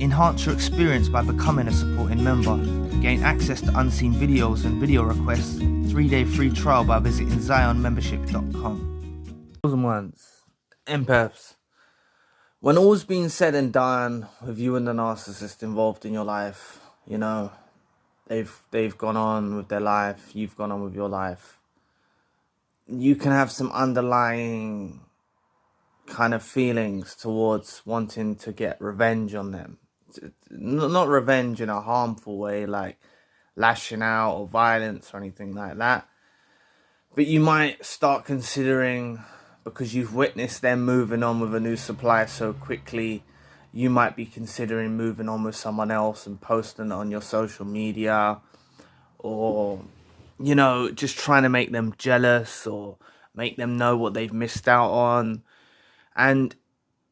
Enhance your experience by becoming a supporting member. Gain access to unseen videos and video requests. 3-day free trial by visiting zionmembership.com. Chosen ones, empaths. When all's been said and done with you and the narcissist involved in your life, you know, they've gone on with their life, you've gone on with your life. You can have some underlying kind of feelings towards wanting to get revenge on them. Not revenge in a harmful way, like lashing out or violence or anything like that. But you might start considering, because you've witnessed them moving on with a new supplier so quickly, you might be considering moving on with someone else and posting it on your social media, or, you know, just trying to make them jealous or make them know what they've missed out on. And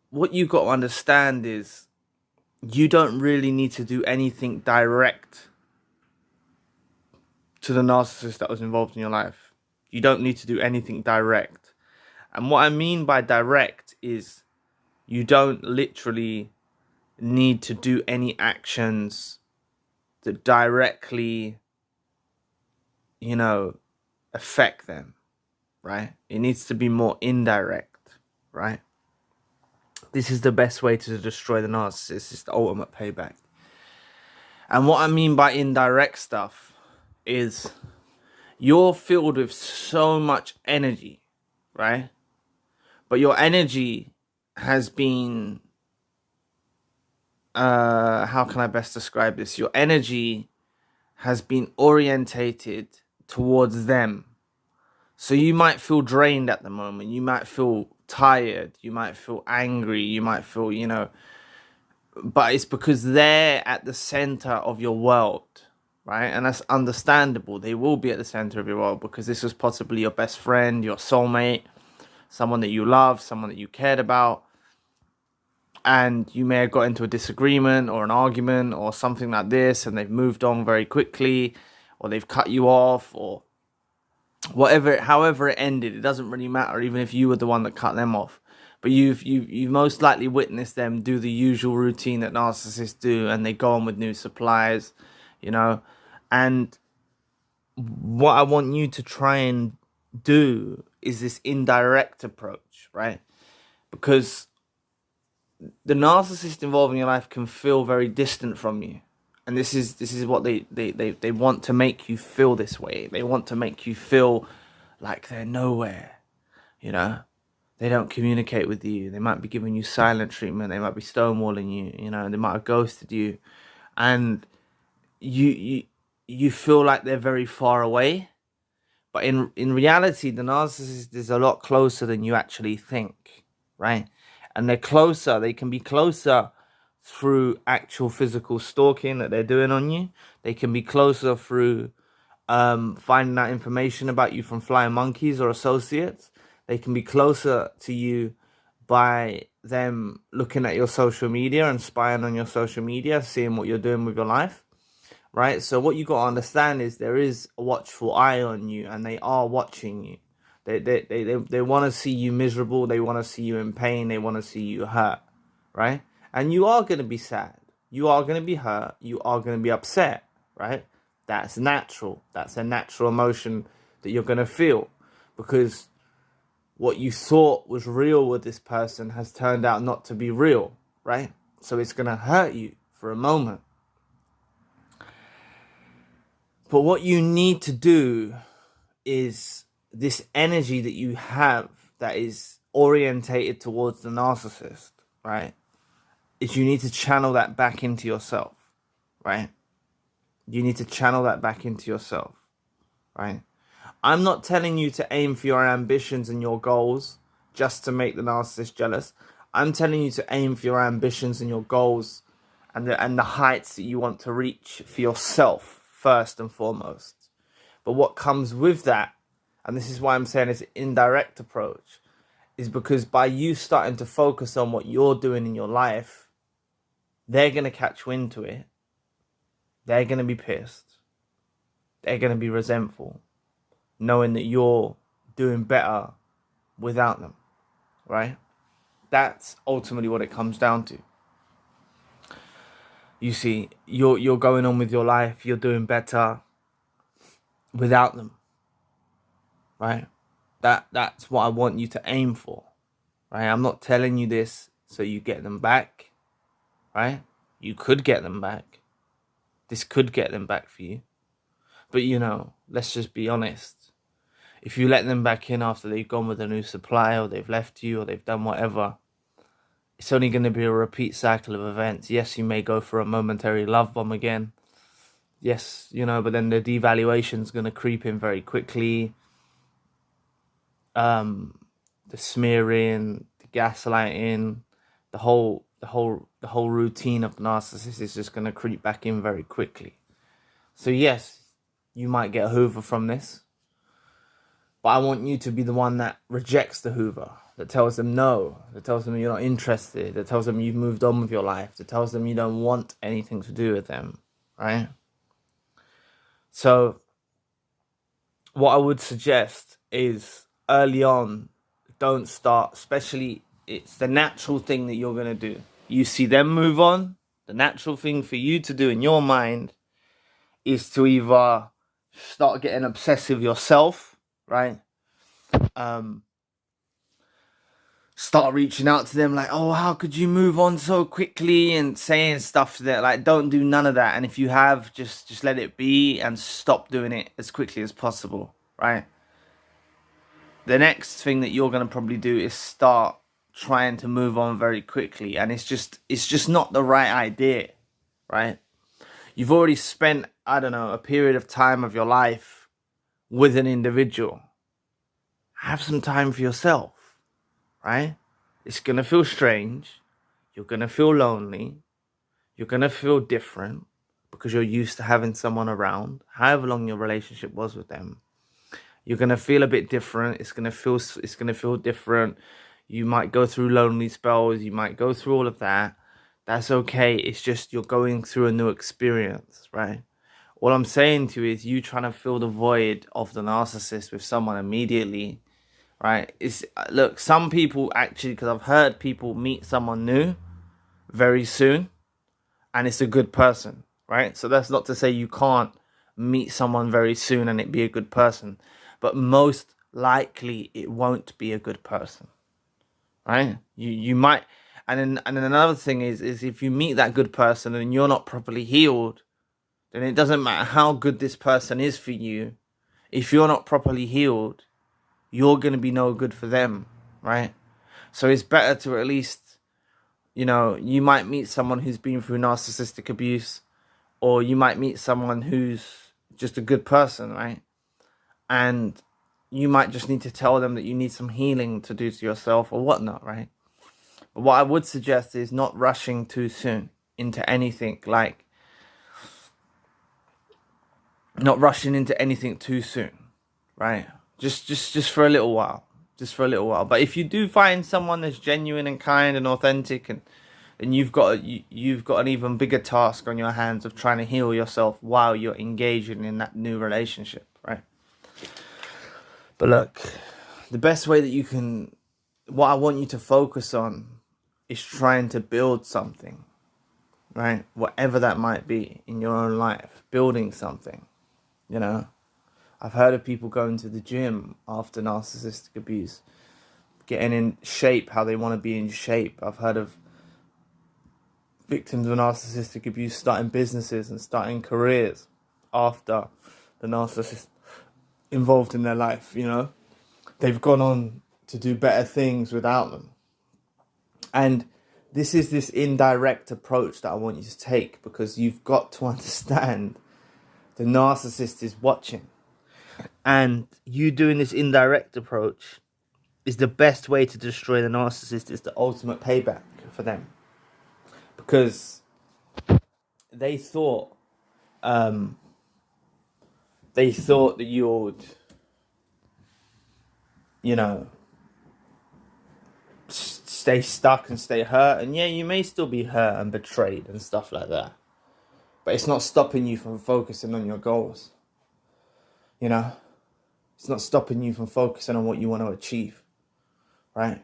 what you've got to understand is you don't really need to do anything direct to the narcissist that was involved in your life. You don't need to do anything direct. And what I mean by direct is you don't literally need to do any actions that directly, you know, affect them, right? It needs to be more indirect, right? This is the best way to destroy the narcissist. It's the ultimate payback. And what I mean by indirect stuff is you're filled with so much energy, right? But your energy has been, how can I best describe this? Your energy has been orientated towards them. So you might feel drained at the moment. You might feel tired. You might feel angry. You might feel, you know, but it's because they're at the center of your world, right? And that's understandable. They will be at the center of your world because this was possibly your best friend, your soulmate, someone that you love, someone that you cared about. And you may have got into a disagreement or an argument or something like this, and they've moved on very quickly, or they've cut you off, or whatever, however it ended. It doesn't really matter, even if you were the one that cut them off. But you've most likely witnessed them do the usual routine that narcissists do, and they go on with new suppliers, you know. And what I want you to try and do is this indirect approach, right? Because the narcissist involved in your life can feel very distant from you. And this is what they want to make you feel this way. They want to make you feel like they're nowhere, you know. They don't communicate with you. They might be giving you silent treatment. They might be stonewalling you, you know. They might have ghosted you. And you feel like they're very far away. But in reality, the narcissist is a lot closer than you actually think, right? And they're closer. They can be closer through actual physical stalking that they're doing on you. They can be closer through finding out information about you from flying monkeys or associates. They can be closer to you by them looking at your social media and spying on your social media, seeing what you're doing with your life, right? So what you got to understand is there is a watchful eye on you, and they are watching you. They want to see you miserable. They want to see you in pain. They want to see you hurt, right? And you are going to be sad. You are going to be hurt. You are going to be upset, right? That's natural. That's a natural emotion that you're going to feel, because what you thought was real with this person has turned out not to be real, right? So it's going to hurt you for a moment. But what you need to do is this energy that you have that is orientated towards the narcissist, right? Is you need to channel that back into yourself, right? You need to channel that back into yourself, right? I'm not telling you to aim for your ambitions and your goals just to make the narcissist jealous. I'm telling you to aim for your ambitions and your goals and the heights that you want to reach for yourself first and foremost. But what comes with that, and this is why I'm saying it's an indirect approach, is because by you starting to focus on what you're doing in your life, they're going to catch wind to it. They're going to be pissed. They're going to be resentful, knowing that you're doing better without them, right? That's ultimately what it comes down to. You see, you're going on with your life, you're doing better without them, right? That's what I want you to aim for, right? I'm not telling you this so you get them back, right? You could get them back. This could get them back for you. But, you know, let's just be honest. If you let them back in after they've gone with a new supplier, or they've left you, or they've done whatever, it's only going to be a repeat cycle of events. Yes, you may go for a momentary love bomb again. Yes, you know, but then the devaluation's going to creep in very quickly. The smearing, the gaslighting, the whole routine of the narcissist is just going to creep back in very quickly. So yes, you might get a hoover from this, but I want you to be the one that rejects the hoover, that tells them no, that tells them you're not interested, that tells them you've moved on with your life, that tells them you don't want anything to do with them, right? So what I would suggest is early on, don't start, especially it's the natural thing that you're going to do. You see them move on, the natural thing for you to do in your mind is to either start getting obsessive yourself, right? Start reaching out to them like, oh, how could you move on so quickly, and saying stuff that, like, don't do none of that. And if you have, just let it be and stop doing it as quickly as possible, right? The next thing that you're going to probably do is start trying to move on very quickly, and it's just not the right idea, right? You've already spent, I don't know, a period of time of your life with an individual. Have some time for yourself, right? It's going to feel strange. You're going to feel lonely. You're going to feel different because you're used to having someone around, however long your relationship was with them. You're going to feel a bit different. It's going to feel different. You might go through lonely spells. You might go through all of that. That's okay. It's just you're going through a new experience, right? What I'm saying to you is you trying to fill the void of the narcissist with someone immediately, right? Look, some people actually, because I've heard people meet someone new very soon, and it's a good person, right? So that's not to say you can't meet someone very soon and it be a good person, but most likely it won't be a good person, right? You might, and then another thing is if you meet that good person and you're not properly healed, then it doesn't matter how good this person is for you. If you're not properly healed, you're going to be no good for them, right? So it's better to at least, you know, you might meet someone who's been through narcissistic abuse, or you might meet someone who's just a good person, right? And you might just need to tell them that you need some healing to do to yourself or whatnot, right? But what I would suggest is not rushing too soon into anything, like not rushing into anything too soon, right? Just for a little while, But if you do find someone that's genuine and kind and authentic, and you've got an even bigger task on your hands of trying to heal yourself while you're engaging in that new relationship, right? But look, the best way that you can, what I want you to focus on is trying to build something, right? Whatever that might be in your own life, building something, you know? I've heard of people going to the gym after narcissistic abuse, getting in shape how they want to be in shape. I've heard of victims of narcissistic abuse starting businesses and starting careers after the narcissist involved in their life, you know. They've gone on to do better things without them. And this is this indirect approach that I want you to take, because you've got to understand the narcissist is watching. And you doing this indirect approach is the best way to destroy the narcissist. It's the ultimate payback for them. Because they thought that you would, you know, stay stuck and stay hurt. And yeah, you may still be hurt and betrayed and stuff like that. But it's not stopping you from focusing on your goals. You know? It's not stopping you from focusing on what you want to achieve. Right?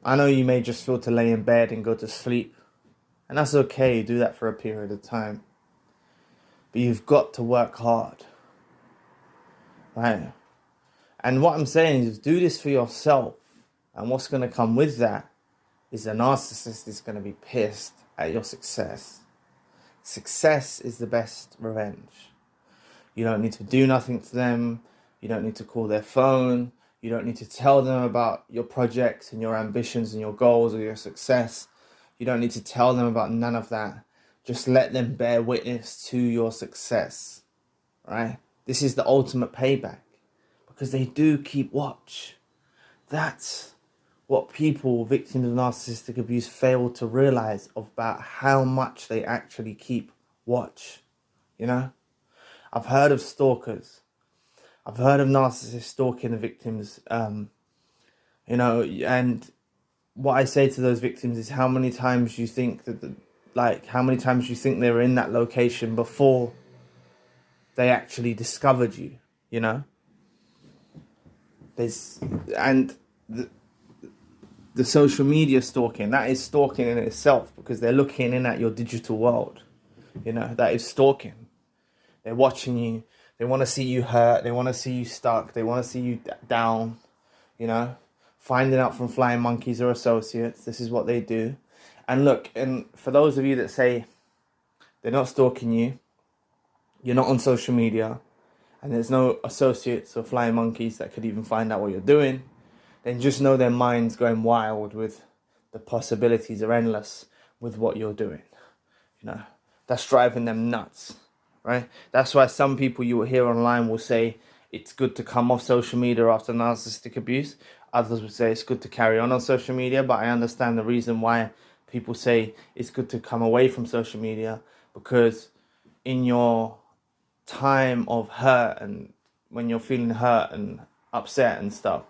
I know you may just feel to lay in bed and go to sleep And that's okay, do that for a period of time. But you've got to work hard, right? And what I'm saying is do this for yourself. And what's going to come with that is a narcissist is going to be pissed at your success. Success is the best revenge. You don't need to do nothing to them. You don't need to call their phone. You don't need to tell them about your projects and your ambitions and your goals or your success. You don't need to tell them about none of that. Just let them bear witness to your success, right? This is the ultimate payback because they do keep watch. That's what people, victims of narcissistic abuse, fail to realize about how much they actually keep watch, you know? I've heard of stalkers. I've heard of narcissists stalking the victims, you know, and what I say to those victims is how many times you think how many times you think they were in that location before they actually discovered you, you know? The social media stalking, that is stalking in itself because they're looking in at your digital world, you know, that is stalking. They're watching you. They want to see you hurt. They want to see you stuck. They want to see you down, you know, finding out from flying monkeys or associates. This is what they do. And look, and for those of you that say they're not stalking you, you're not on social media, and there's no associates or flying monkeys that could even find out what you're doing, then just know their mind's going wild with the possibilities are endless with what you're doing. You know, that's driving them nuts. Right? That's why some people you will hear online will say it's good to come off social media after narcissistic abuse. Others would say it's good to carry on social media. But I understand the reason why people say it's good to come away from social media, because in your time of hurt and when you're feeling hurt and upset and stuff,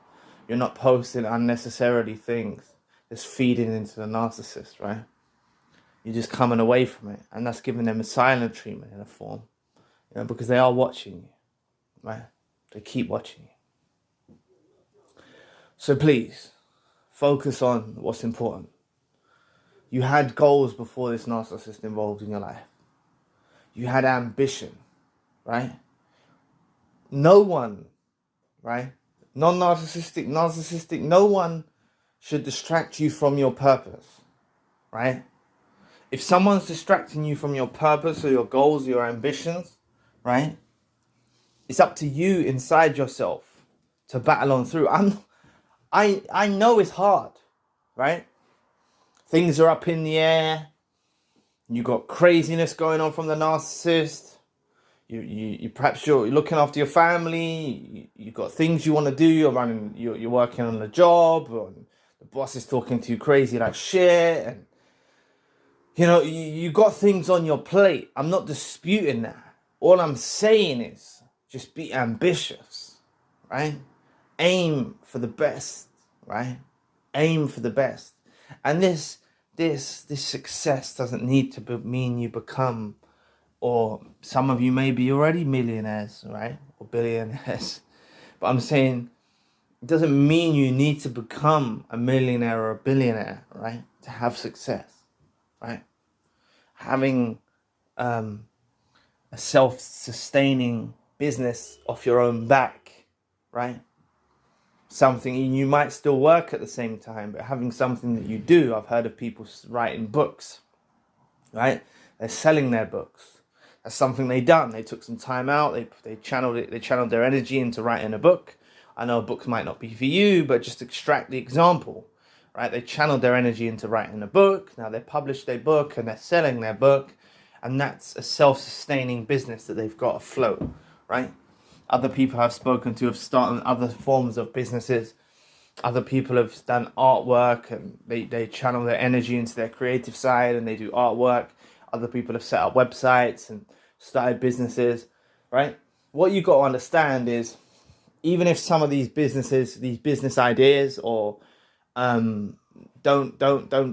you're not posting unnecessarily things that's feeding into the narcissist, right? You're just coming away from it, and that's giving them a silent treatment in a form, you know, because they are watching you, right? They keep watching you. So please, focus on what's important. You had goals before this narcissist involved in your life. You had ambition, right? No one, right? Non-narcissistic, narcissistic, no one should distract you from your purpose, right? If someone's distracting you from your purpose or your goals or your ambitions, right? It's up to you inside yourself to battle on through. I know it's hard, right? Things are up in the air. You got craziness going on from the narcissist. You perhaps you're looking after your family. You got things you want to do. You're working on a job, or the boss is talking to you crazy like shit, and you know, you got things on your plate. I'm not disputing that. All I'm saying is just be ambitious, right? Aim for the best, right? Aim for the best. And this success doesn't need to mean you become, or some of you may be already millionaires, right? Or billionaires. But I'm saying it doesn't mean you need to become a millionaire or a billionaire, right? To have success. Right? Having a self-sustaining business off your own back, right? Something you might still work at the same time, but having something that you do. I've heard of people writing books, right? They're selling their books. That's something they done. They took some time out. They channeled it. They channeled their energy into writing a book. I know a book might not be for you, but just extract the example. Right, they channeled their energy into writing a book. Now they published their book and they're selling their book, and that's a self-sustaining business that they've got afloat, right? Other people I've spoken to have started other forms of businesses. Other people have done artwork and they channel their energy into their creative side and they do artwork. Other people have set up websites and started businesses, right? What you got to understand is, even if some of these businesses, these business ideas, or don't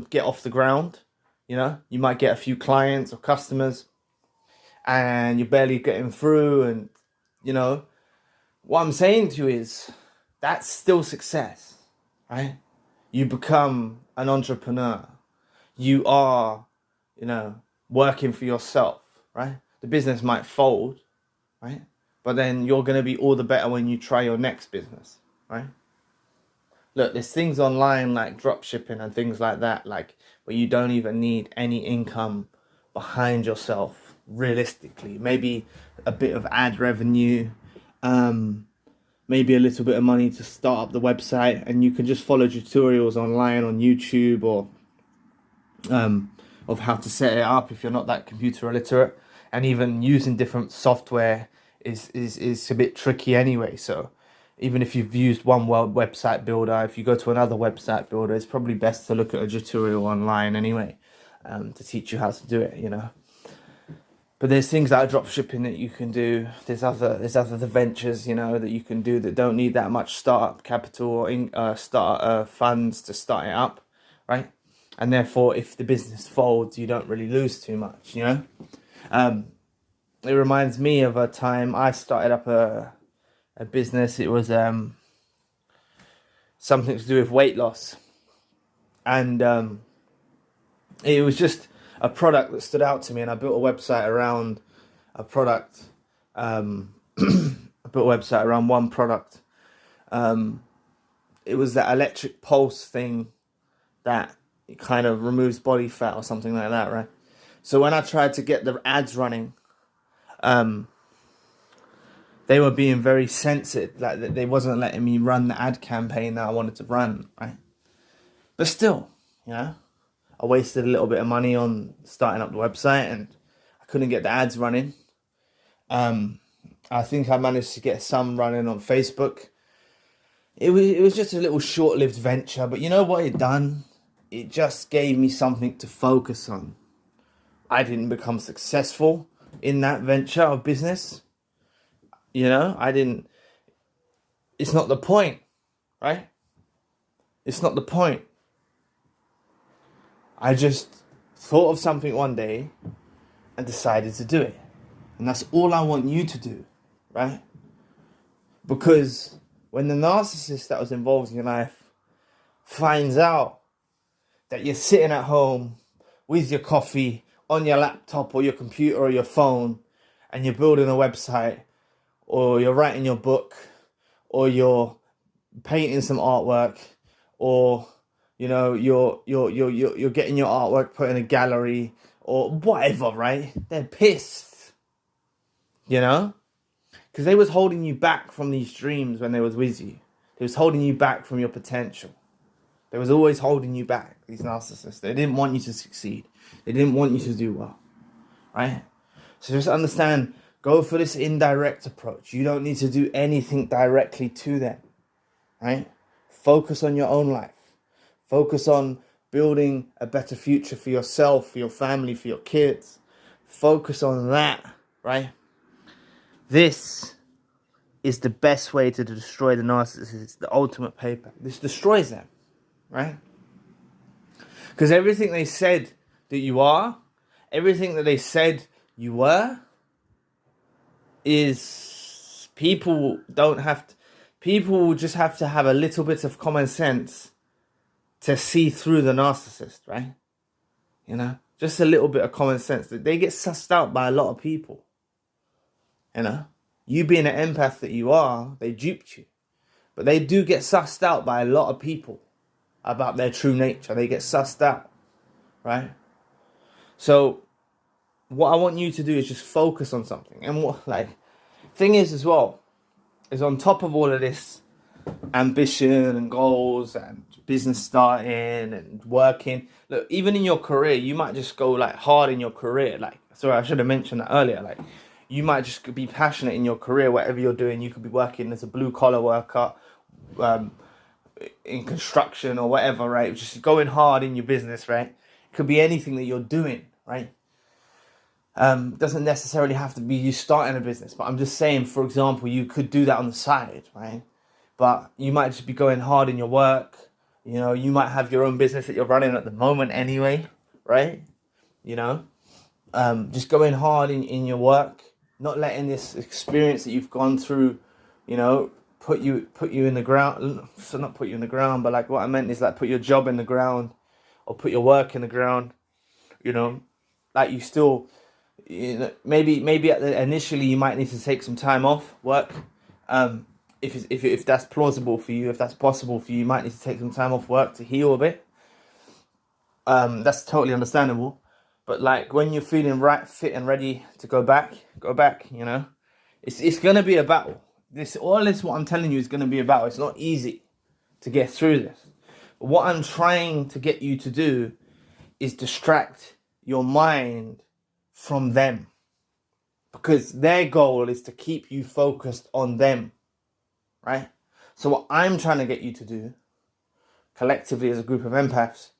get off the ground, you know, you might get a few clients or customers and you're barely getting through, and you know, what I'm saying to you is that's still success, right? You become an entrepreneur. You are, you know, working for yourself, right? The business might fold, right? But then you're going to be all the better when you try your next business, right? Look, there's things online like drop shipping and things like that, like where you don't even need any income behind yourself, realistically. Maybe a bit of ad revenue, maybe a little bit of money to start up the website, and you can just follow tutorials online on YouTube or of how to set it up if you're not that computer illiterate. And even using different software is a bit tricky anyway. So even if you've used one website builder, if you go to another website builder, it's probably best to look at a tutorial online anyway, to teach you how to do it, you know. But there's things like drop shipping that you can do. There's other ventures, you know, that you can do that don't need that much startup capital or funds to start it up, right? And therefore, if the business folds, you don't really lose too much, you know. It reminds me of a time I started up a business. It was something to do with weight loss, and it was just a product that stood out to me, and I built a website around a product. I built a website around one product. It was that electric pulse thing that it kind of removes body fat or something like that, right? So when I tried to get the ads running, they were being very censored. Like, they wasn't letting me run the ad campaign that I wanted to run, right? But still, you know, I wasted a little bit of money on starting up the website, and I couldn't get the ads running. I think I managed to get some running on Facebook. It was just a little short-lived venture, but you know what it done? It just gave me something to focus on. I didn't become successful in that venture of business. You know, it's not the point, right? It's not the point. I just thought of something one day and decided to do it. And that's all I want you to do, right? Because when the narcissist that was involved in your life finds out that you're sitting at home with your coffee on your laptop or your computer or your phone, and you're building a website, or you're writing your book, or you're painting some artwork, or you know you're getting your artwork put in a gallery or whatever, right? They're pissed, you know, because they was holding you back from these dreams when they was with you. They was holding you back from your potential. They was always holding you back, these narcissists. They didn't want you to succeed. They didn't want you to do well, right? So just understand, go for this indirect approach. You don't need to do anything directly to them, right? Focus on your own life. Focus on building a better future for yourself, for your family, for your kids. Focus on that, right? This is the best way to destroy the narcissist. It's the ultimate payback. This destroys them, right? Because everything they said that you are, everything that they said you were, is people will just have to have a little bit of common sense to see through the narcissist, right? You know, just a little bit of common sense. They get sussed out by a lot of people. You know, you being an empath that you are, they duped you. But they do get sussed out by a lot of people about their true nature. They get sussed out, right? So what I want you to do is just focus on something. And thing is as well, is on top of all of this ambition and goals and business starting and working, look, even in your career, you might just go like hard in your career. Like, sorry, I should have mentioned that earlier. Like, you might just be passionate in your career, whatever you're doing. You could be working as a blue collar worker, in construction or whatever, right? Just going hard in your business, right? It could be anything that you're doing, right? Doesn't necessarily have to be you starting a business, but I'm just saying, for example, you could do that on the side, right? But you might just be going hard in your work. You know, you might have your own business that you're running at the moment anyway, right? You know, just going hard in your work, not letting this experience that you've gone through, you know, put you in the ground. So not put you in the ground, but like what I meant is like put your job in the ground or put your work in the ground, you know. like you still, maybe initially you might need to take some time off work. If that's plausible for you, if that's possible for you, you might need to take some time off work to heal a bit. That's totally understandable. But like when you're feeling right, fit and ready to go back, It's gonna be a battle. All this what I'm telling you is gonna be a battle. It's not easy to get through this. But what I'm trying to get you to do is distract your mind from them. Because their goal is to keep you focused on them. Right? So what I'm trying to get you to do, collectively as a group of empaths,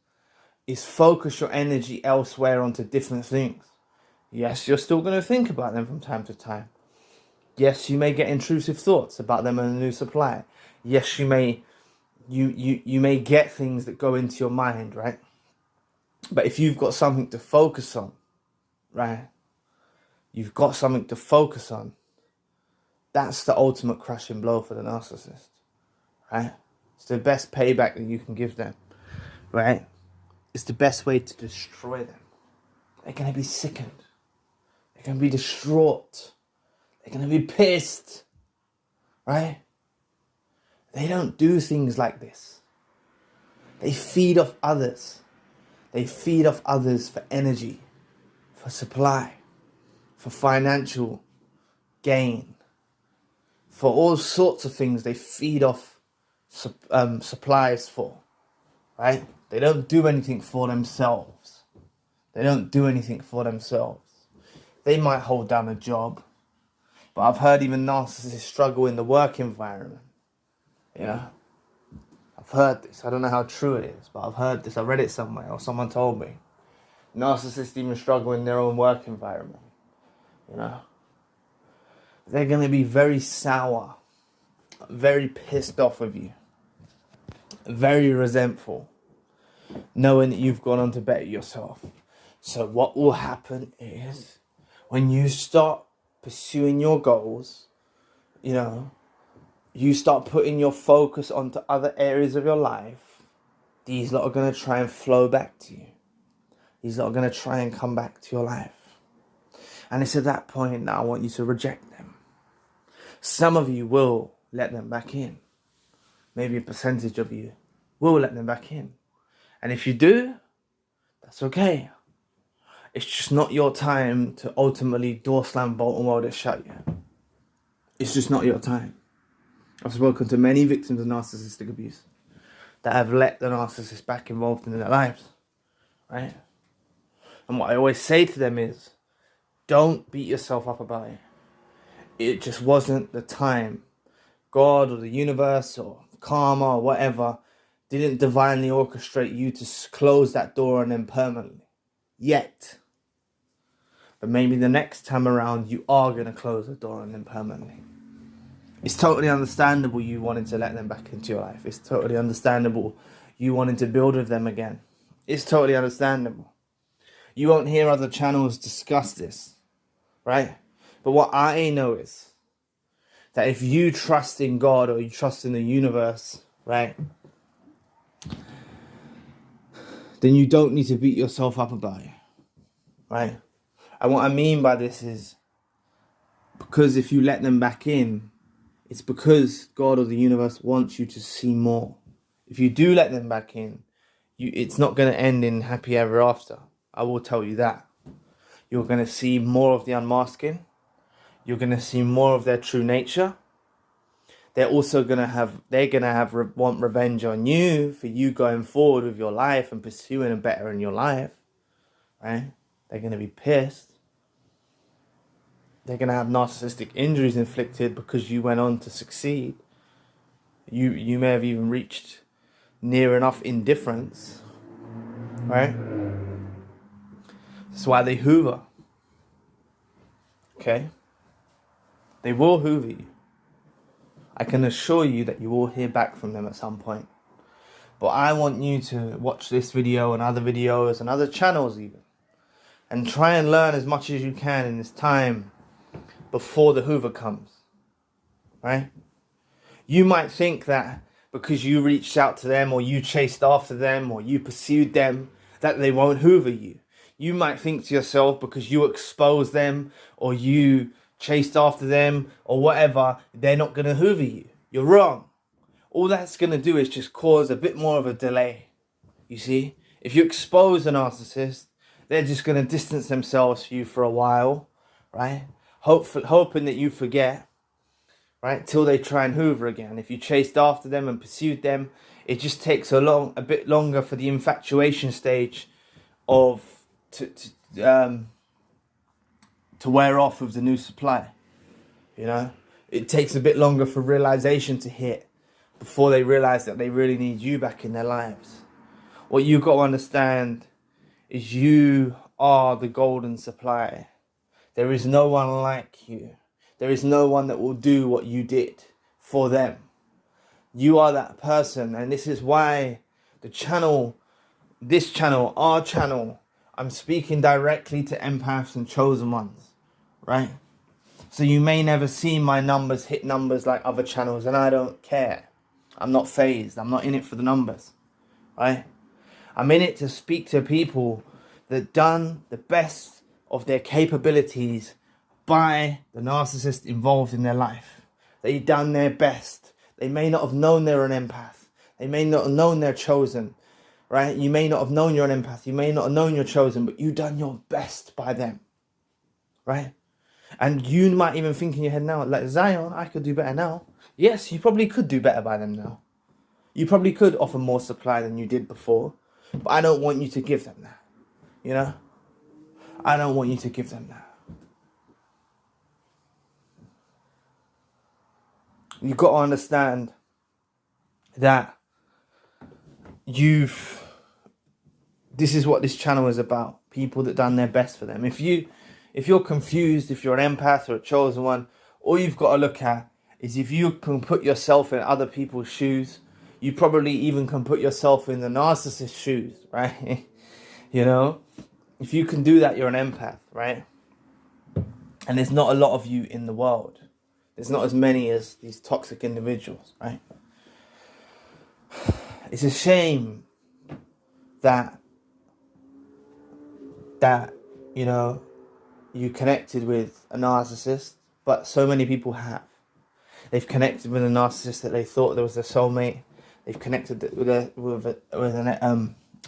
is focus your energy elsewhere onto different things. Yes, you're still going to think about them from time to time. Yes, you may get intrusive thoughts about them and a new supplier. Yes, you may get things that go into your mind, right? But if you've got something to focus on, right? You've got something to focus on. That's the ultimate crushing blow for the narcissist, right? It's the best payback that you can give them, right? It's the best way to destroy them. They're going to be sickened. They're going to be distraught. They're going to be pissed, right? They don't do things like this. They feed off others. They feed off others for energy, for supply, for financial gain, for all sorts of things they feed off supplies for, right? They don't do anything for themselves. They don't do anything for themselves. They might hold down a job, but I've heard even narcissists struggle in the work environment. Yeah, I've heard this. I don't know how true it is, but I've heard this. I read it somewhere or someone told me. Narcissists even struggle in their own work environment. They're going to be very sour, very pissed off with you, very resentful, knowing that you've gone on to better yourself. So what will happen is when you start pursuing your goals, you start putting your focus onto other areas of your life, these lot are going to try and flow back to you. These lot are going to try and come back to your life. And it's at that point that I want you to reject them. Some of you will let them back in. Maybe a percentage of you will let them back in. And if you do, that's okay. It's just not your time to ultimately door slam, bolt and weld it shut yet. It's just not your time. I've spoken to many victims of narcissistic abuse that have let the narcissist back involved in their lives, right? And what I always say to them is, don't beat yourself up about it. It just wasn't the time. God or the universe or karma or whatever didn't divinely orchestrate you to close that door on them permanently. Yet. But maybe the next time around you are going to close the door on them permanently. It's totally understandable you wanting to let them back into your life. It's totally understandable you wanting to build with them again. It's totally understandable. You won't hear other channels discuss this, right? But what I know is that if you trust in God or you trust in the universe, right, then you don't need to beat yourself up about it, right? And what I mean by this is, because if you let them back in, it's because God or the universe wants you to see more. If you do let them back in, it's not going to end in happy ever after. I will tell you that. You're going to see more of the unmasking. You're going to see more of their true nature. They're also going to want revenge on you for you going forward with your life and pursuing a better in your life, right? They're going to be pissed. They're going to have narcissistic injuries inflicted because you went on to succeed. You may have even reached near enough indifference, right? That's why they hoover. Okay? They will hoover you. I can assure you that you will hear back from them at some point. But I want you to watch this video and other videos and other channels even, and try and learn as much as you can in this time before the hoover comes, right? You might think that because you reached out to them or you chased after them or you pursued them, that they won't hoover you. You might think to yourself, because you exposed them or you chased after them or whatever, they're not going to hoover you. You're wrong. All that's going to do is just cause a bit more of a delay. You see, if you expose a narcissist, they're just going to distance themselves from you for a while, right? Hoping that you forget, right? Till they try and hoover again. If you chased after them and pursued them, it just takes a bit longer for the infatuation stage of to wear off with the new supply. You know, it takes a bit longer for realization to hit before they realize that they really need you back in their lives. What you got to understand is you are the golden supply. There is no one like you. There is no one that will do what you did for them. You are that person, and this is why the channel, this channel, our channel, I'm speaking directly to empaths and chosen ones, right? So you may never see my numbers hit numbers like other channels, and I don't care. I'm not phased. I'm not in it for the numbers, right? I'm in it to speak to people that done the best of their capabilities by the narcissist involved in their life. They done their best. They may not have known they're an empath. They may not have known they're chosen, right? You may not have known you're an empath. You may not have known you're chosen, but you done your best by them, right? And you might even think in your head now, like, Zion, I could do better now. Yes, you probably could do better by them now. You probably could offer more supply than you did before. But I don't want you to give them that. You know? I don't want you to give them that. You've got to understand that this is what this channel is about. People that done their best for them. If you're confused, if you're an empath or a chosen one, all you've got to look at is if you can put yourself in other people's shoes, you probably even can put yourself in the narcissist's shoes, right? You know, if you can do that, you're an empath, right? And there's not a lot of you in the world. There's not as many as these toxic individuals, right? It's a shame that you know, you connected with a narcissist, but so many people have. They've connected with a narcissist that they thought there was their soulmate. They've connected with a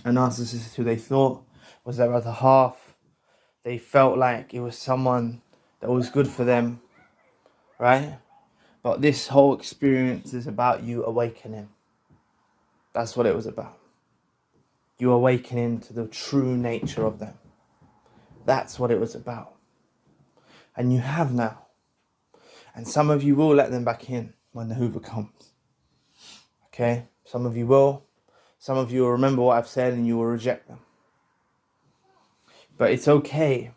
narcissist who they thought was their other half. They felt like it was someone that was good for them, right? But this whole experience is about you awakening. That's what it was about. You awakening to the true nature of them. That's what it was about. And you have now. And some of you will let them back in when the Hoover comes. Okay? Some of you will. Some of you will remember what I've said and you will reject them. But it's okay.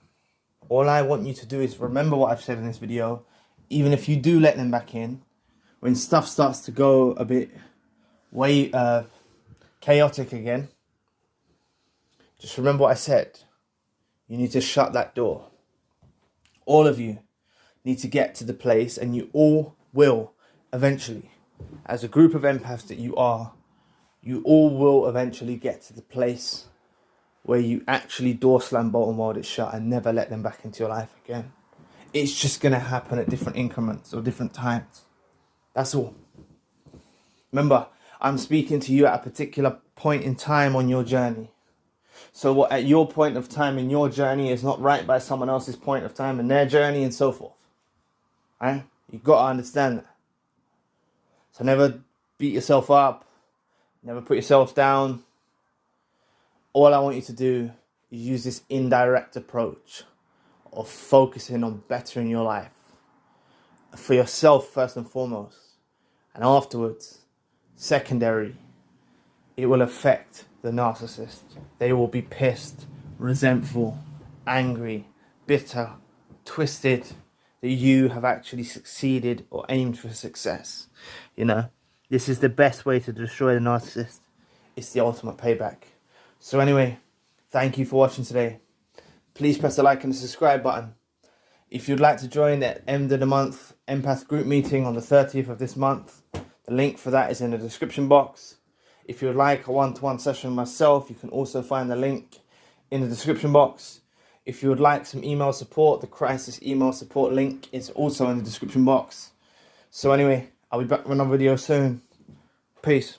All I want you to do is remember what I've said in this video. Even if you do let them back in, when stuff starts to go a bit chaotic again, just remember what I said. You need to shut that door. All of you need to get to the place, and you all will eventually, as a group of empaths that you are, you all will eventually get to the place where you actually door slam bolt and weld it shut and never let them back into your life again. It's just going to happen at different increments or different times. That's all. Remember, I'm speaking to you at a particular point in time on your journey. So what at your point of time in your journey is not right by someone else's point of time in their journey, and so forth. Right? You've got to understand that. So never beat yourself up. Never put yourself down. All I want you to do is use this indirect approach of focusing on bettering your life. For yourself first and foremost. And afterwards, secondary, it will affect the narcissist. They will be pissed, resentful, angry, bitter, twisted that you have actually succeeded or aimed for success. You know, this is the best way to destroy the narcissist. It's the ultimate payback. So anyway, thank you for watching today. Please press the like and the subscribe button. If you'd like to join the end of the month empath group meeting on the 30th of this month, the link for that is in the description box. If you'd like a one-to-one session with myself, you can also find the link in the description box. If you would like some email support, the crisis email support link is also in the description box. So anyway, I'll be back with another video soon. Peace.